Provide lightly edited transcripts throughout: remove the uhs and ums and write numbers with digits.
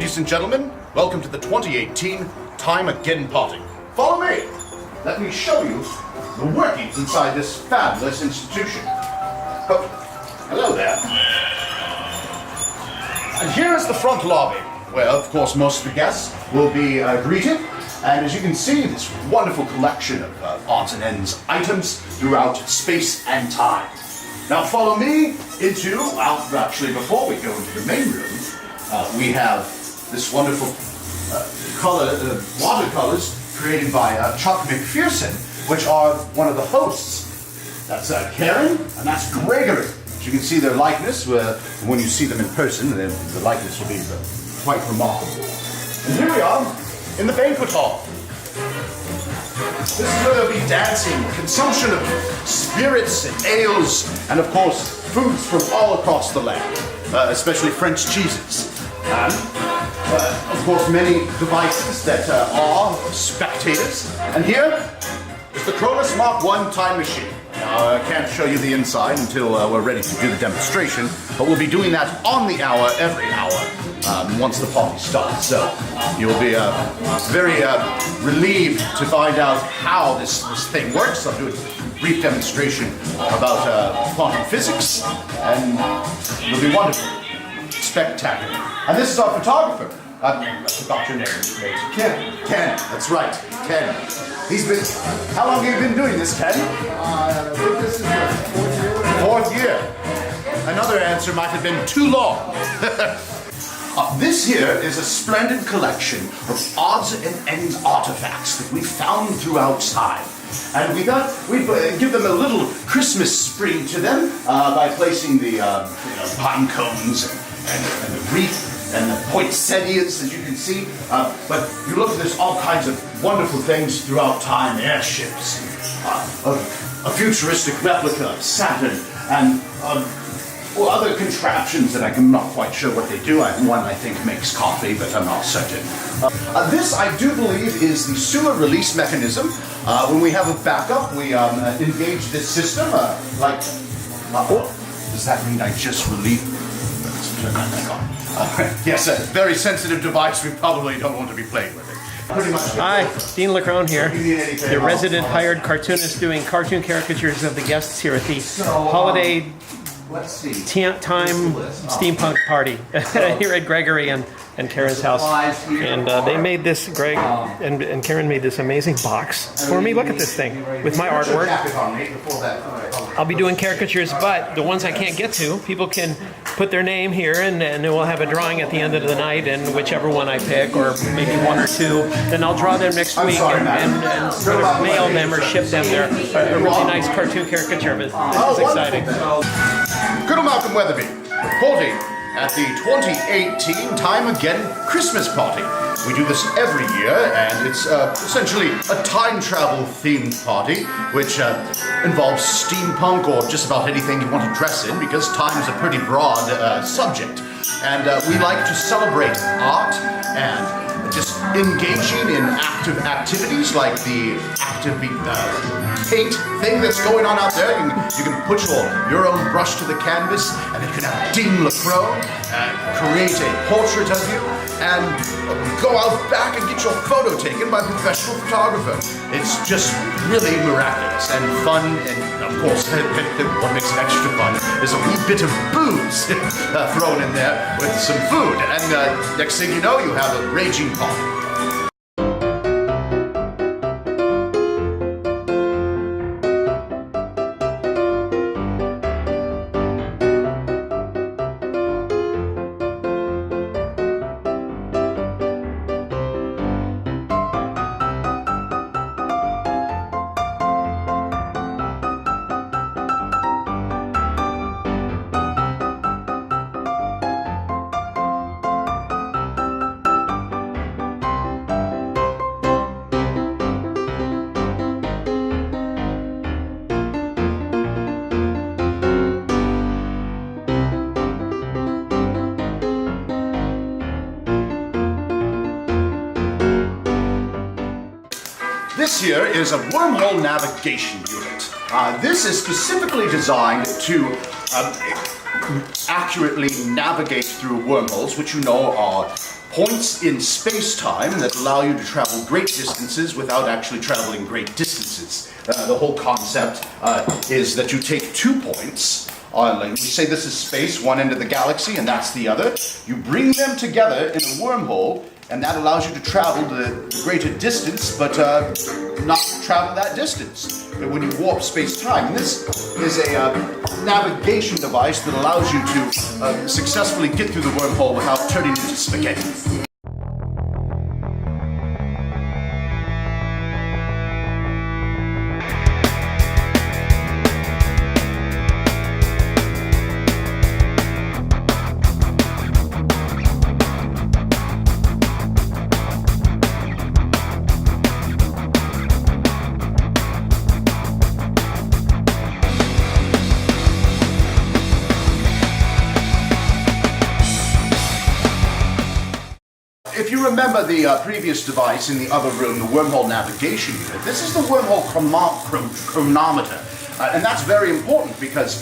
Ladies and gentlemen, welcome to the 2018 Time Again Party. Follow me. Let me show you the workings inside this fabulous institution. Oh, hello there. And here is the front lobby, where, of course, most of the guests will be greeted. And as you can see, this wonderful collection of odds and ends items throughout space and time. Now follow me into, well, actually before we go into the main room, we have this wonderful watercolors created by Chuck McPherson, which are one of the hosts. That's Karen, and that's Gregory. As you can see their likeness, when you see them in person, the likeness will be quite remarkable. And here we are in the banquet hall. This is where there'll be dancing, consumption of spirits and ales, and of course, foods from all across the land, especially French cheeses. And, of course, many devices that are spectators. And here is the Cronus Mark I time machine. Now, I can't show you the inside until we're ready to do the demonstration, but we'll be doing that on the hour, every hour, once the party starts. So you'll be very relieved to find out how this thing works. I'll do a brief demonstration about quantum physics, and it'll be wonderful, spectacular. And this is our photographer. I forgot your name. Ken. Ken, that's right, Ken. How long have you been doing this, Ken? I think this is the fourth year. Another answer might have been too long. This here is a splendid collection of odds and ends artifacts that we found throughout time. And we thought we'd give them a little Christmas spring to them by placing the pine cones and the wreath and the poinsettias, as you can see. But you look at this, all kinds of wonderful things throughout time, airships, a futuristic replica of Saturn, and other contraptions that I'm not quite sure what they do. One, I think, makes coffee, but I'm not certain. This, I do believe, is the sewer release mechanism. When we have a backup, we engage this system, does that mean I just relieved? Let's turn that back on. Yes, a very sensitive device. We probably don't want to be playing with it. Pretty much. Hi, Dean Lacrone here, the resident hired cartoonist doing cartoon caricatures of the guests here at the holiday time steampunk party here at Gregory and Karen's house. And they made this, Greg and Karen made this amazing box for me. Look at this thing with my artwork. I'll be doing caricatures, but the ones I can't get to, people can put their name here, and we'll have a drawing at the end of the night, and whichever one I pick, or maybe one or two, then I'll draw them next week and sort of mail them or ship them a really nice cartoon caricature. But this is exciting. Good old Malcolm Weatherby, reporting at the 2018 Time Again Christmas Party. We do this every year, and it's essentially a time travel themed party, which involves steampunk or just about anything you want to dress in, because time is a pretty broad subject. And we like to celebrate art and just engaging in active activities like the active paint thing that's going on out there. You can put your own brush to the canvas, and you can have Dean Lacrone create a portrait of you and go out back and get your photo taken by a professional photographer. It's just really miraculous and fun, and of course what makes it extra fun is a wee bit of booze thrown in there with some food, and next thing you know, you have a raging party. This here is a wormhole navigation unit. This is specifically designed to accurately navigate through wormholes, which you know are points in space-time that allow you to travel great distances without actually traveling great distances. The whole concept is that you take 2 points, like we say this is space, one end of the galaxy, and that's the other. You bring them together in a wormhole, and that allows you to travel the greater distance, but not travel that distance when you warp space-time. And this is a navigation device that allows you to successfully get through the wormhole without turning into spaghetti. If you remember the previous device in the other room, the wormhole navigation unit, this is the wormhole chronometer. And that's very important because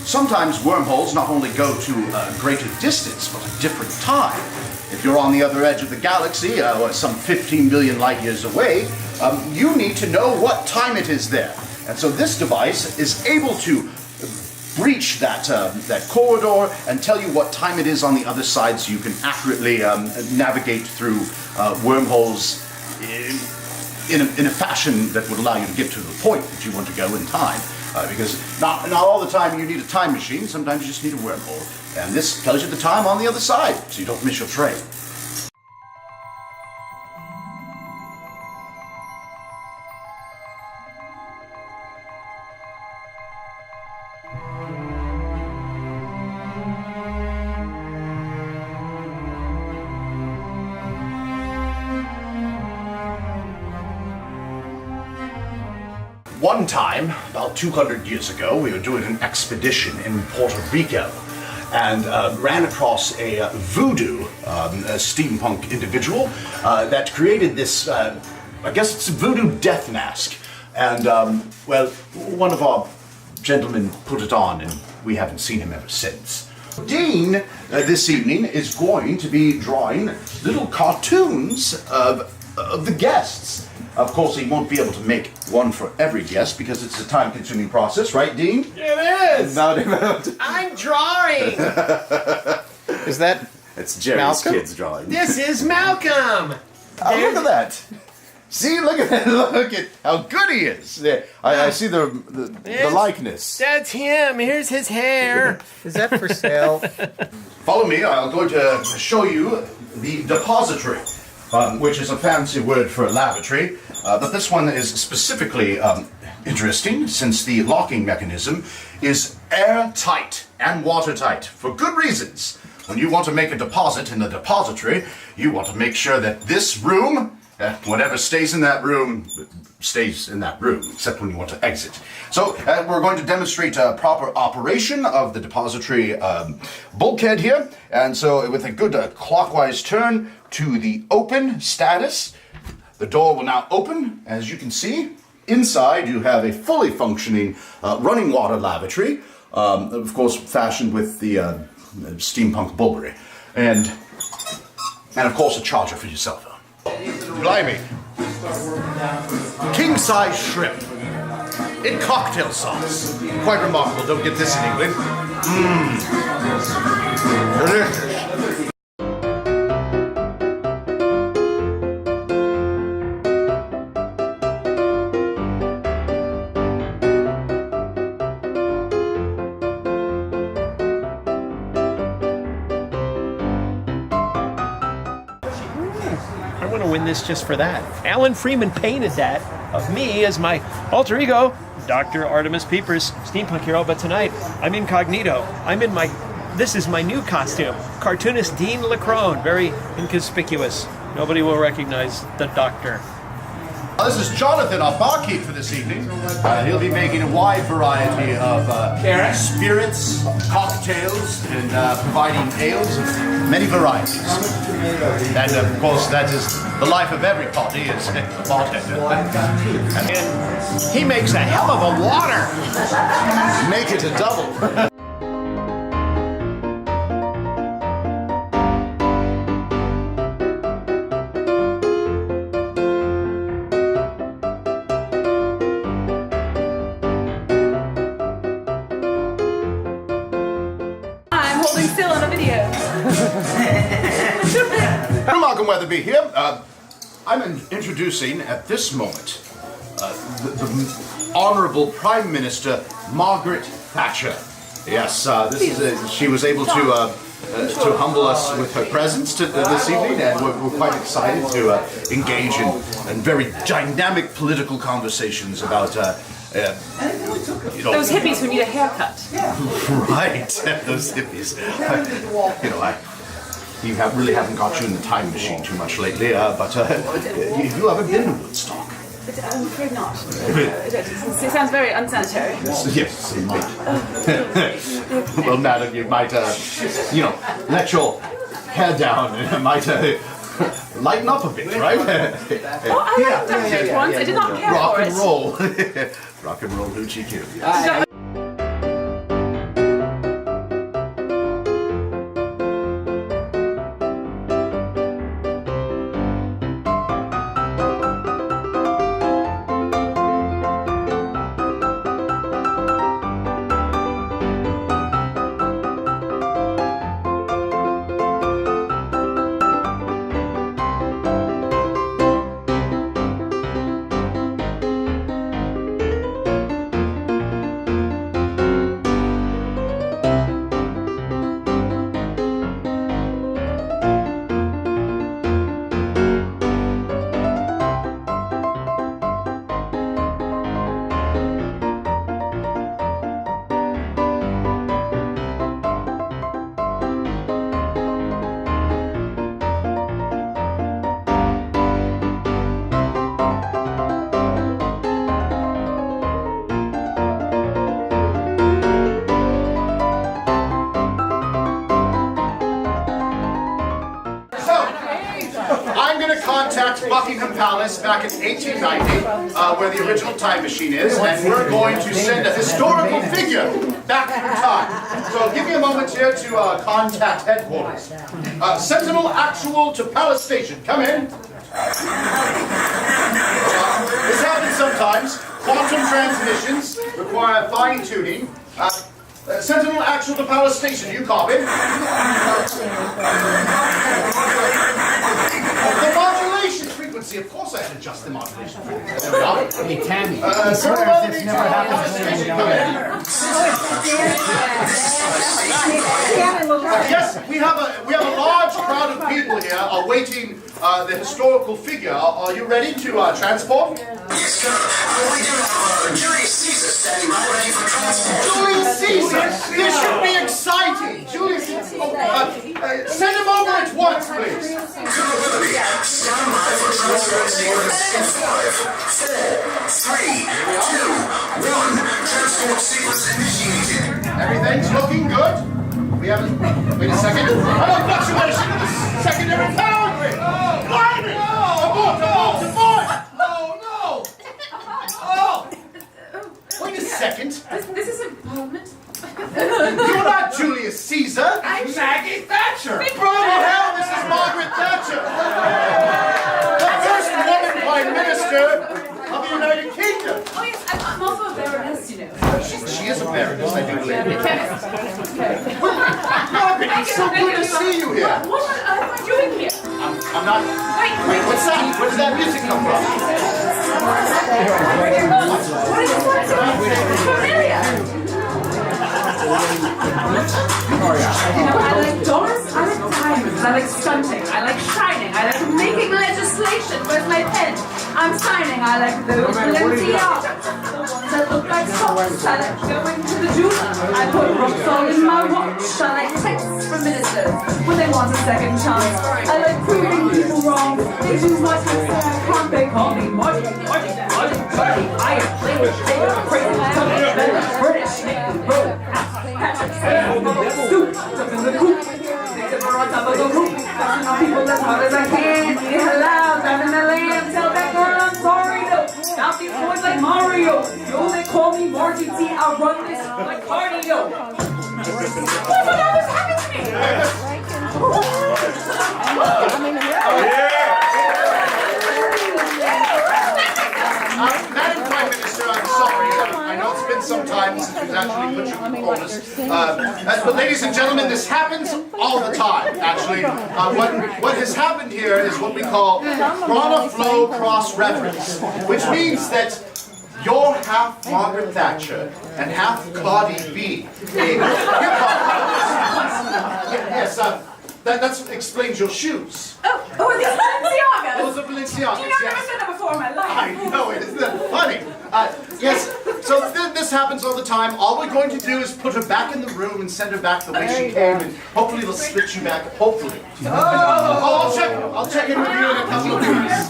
sometimes wormholes not only go to a greater distance, but a different time. If you're on the other edge of the galaxy, some 15 billion light years away, you need to know what time it is there. And so this device is able to breach that corridor and tell you what time it is on the other side, so you can accurately navigate through wormholes in a fashion that would allow you to get to the point that you want to go in time. Because not all the time you need a time machine, sometimes you just need a wormhole. And this tells you the time on the other side, so you don't miss your train. One time, about 200 years ago, we were doing an expedition in Puerto Rico and ran across a voodoo, a steampunk individual that created this, I guess it's a voodoo death mask. And, well, one of our gentlemen put it on and we haven't seen him ever since. Dean, this evening, is going to be drawing little cartoons of the guests. Of course, he won't be able to make one for every guest because it's a time-consuming process, right, Dean? It is! No, I'm drawing! Is that it's Jerry's Malcolm? kid's drawing. This is Malcolm! Oh, look at that! See, look at that! Look at how good he is! There, I see the likeness. That's him. Here's his hair. is that for sale? Follow me. I'm going to show you the depository, which is a fancy word for a lavatory. But this one is specifically interesting since the locking mechanism is airtight and watertight for good reasons. When you want to make a deposit in the depository, you want to make sure that this room, whatever stays in that room, stays in that room, except when you want to exit. So we're going to demonstrate a proper operation of the depository bulkhead here. And so with a good clockwise turn to the open status, the door will now open. As you can see, inside you have a fully functioning running water lavatory, of course fashioned with the steampunk bulbery. And of course a charger for your cell phone. Blimey. King-size shrimp in cocktail sauce. Quite remarkable. Don't get this in England. Delicious. I want to win this just for that. Alan Freeman painted that of me as my alter ego, Dr. Artemis Peepers, steampunk hero. But tonight, I'm incognito. This is my new costume. Cartoonist Dean Lacrone, very inconspicuous. Nobody will recognize the Doctor. This is Jonathan, our barkeep for this evening. He'll be making a wide variety of spirits, cocktails, and providing ales of many varieties. And of course, that is the life of every party, is a bartender. And he makes a hell of a water. Make it a double. I'm holding still on a video. Malcolm Weatherby here. I'm introducing at this moment the Honourable Prime Minister Margaret Thatcher. Yes, she was able to humble us with her presence this evening, and we're quite excited to engage in very dynamic political conversations about Those hippies who need a haircut. Right, those hippies. You really haven't got you in the time machine too much lately, but you haven't been to Woodstock. I'm afraid not. It sounds very unsanitary. Yes, indeed. Well, madam, you might, let your hair down and it might lighten up a bit, right? Oh, I liked that once. I did not care Rock for and it. roll. Rock and roll hoochie coo. I'm going to contact Buckingham Palace back in 1890, where the original time machine is, and we're going to send a historical figure back through time. So give me a moment here to contact headquarters. Sentinel Actual to Palace Station. Come in. This happens sometimes. Quantum transmissions require fine-tuning. Sentinel Actual to Palace Station. You copy? The modulation frequency, of course I had to adjust the modulation frequency. There we are. Hey, Tammy. This never happens to me. Yes, we have a large crowd of people here awaiting the historical figure. Are you ready to transport? Yes, sir. Julius Caesar standing by ready for transport. Julius Caesar! This should be exciting! Julius Caesar! Send him over at once, please! Colonel Weatherby, stand by for transport sequence in 5, 4, 3, 2, 1. Transport sequence initiated. Everything's looking good. We haven't... Wait a second. I'm a fluctuation of the secondary power grid! Blimey! Abort! Wait a second. This isn't Parliament. You're not Julius Caesar. I'm Maggie Thatcher. Bravo hell, this is Margaret Thatcher. The first woman Prime Minister of the United Kingdom. Oh yes, I'm also a baroness, you know. She is a baroness, I do believe. A chemist. Margaret, it's so good to see you here. What am I doing here? I'm not... Wait, what's that? Where does that music come from? What is this? Familiar. I like doors, I like diamonds, I like stunting, I like shining, I like making legislation. Where's my pen? I'm signing. I like those Balenciagas, the ones that look like socks. I like going to the jeweler. I put rock salt in my watch. I like texts from ministers when they want a second chance. I like proving people wrong. They do what I say I can't. They call me Marty. I am British, crazy, British, Patrick, scoop, up in the coop. On top of the roof, touching on people as hard as I can. Eat it loud, driving the land. Tell that girl I'm sorry though. Stop these boys like Mario. Yo, they call me Marty T. I run this like cardio. What the hell is happening Madam Prime Minister, I'm sorry. I know it's been some time since we've actually put you in the corners. But ladies and gentlemen, this happens all the time, actually. What has happened here is what we call chrono flow cross-reference, which means that you're half Margaret Thatcher and half Claudie B. a hip-hop. Yes, that explains your shoes. Oh, are these Balenciagas? Those are Balenciagas, You know, I've never yes. said that before in my life. I know it, isn't that funny? Yes, so this happens all the time. All we're going to do is put her back in the room and send her back the way she came, and hopefully they'll switch you back, hopefully. I'll check in with you in a couple of weeks.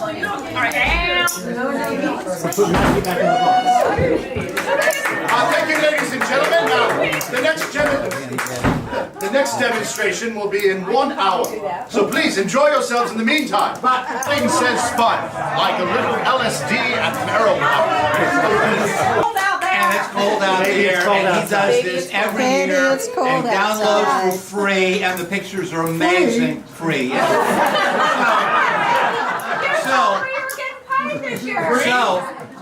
Thank you, ladies and gentlemen. The next demonstration will be in 1 hour. So please enjoy yourselves in the meantime. Thing says fun, like a little LSD and marijuana. And it's cold out here, and he does this every year, and downloads for free, and the pictures are amazing, free. Yeah.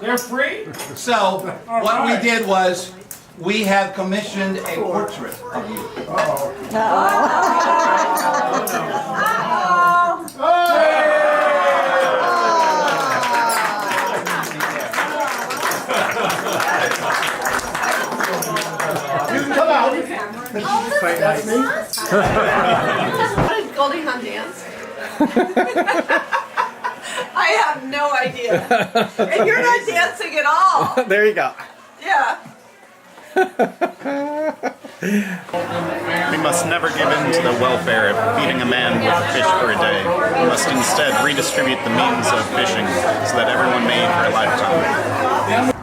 They're free? So, what we did was, we have commissioned a portrait of you. You can come out. That's me. How did Goldie Hawn dance? I have no idea. And you're not dancing at all. There you go. Yeah. We must never give in to the welfare of feeding a man with a fish for a day. We must instead redistribute the means of fishing so that everyone may eat for a lifetime.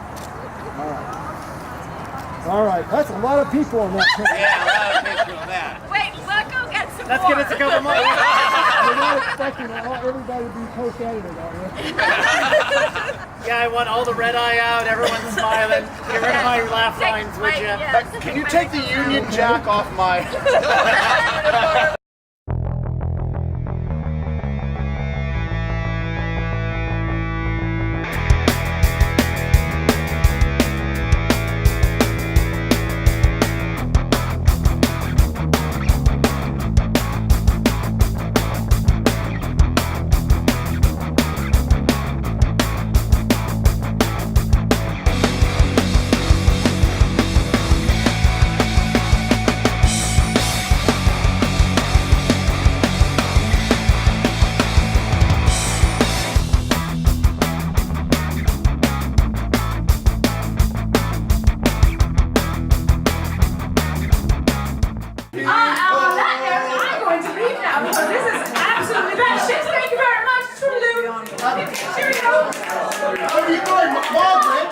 All right, that's a lot of people on that picture. Yeah, a lot of pictures of that. Wait, let's go get some Let's get us a couple more. We're not expecting everybody to be post-edited out here. Yeah, I want all the red eye out, everyone's smiling. Get rid of my laugh lines, would you? Can you take the Union Jack off my... I'm going to leave now because this is absolutely batshit. Thank you very much. Toodaloo. Cheerio. Where are you going, Margaret?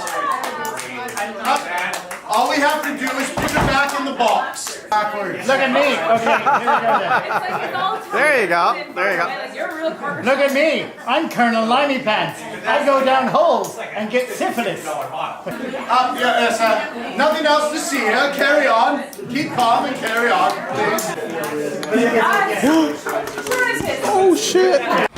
All we have to do is put her back in the box. Backwards. Look at me. Okay, here we go. There you go. There you go. You're a real carpenter. Look at me. I'm Colonel Limey Pants. I go down holes and get syphilis. Yes, nothing else to see here. Carry on. Keep calm and carry on, please. Where is it? Oh shit.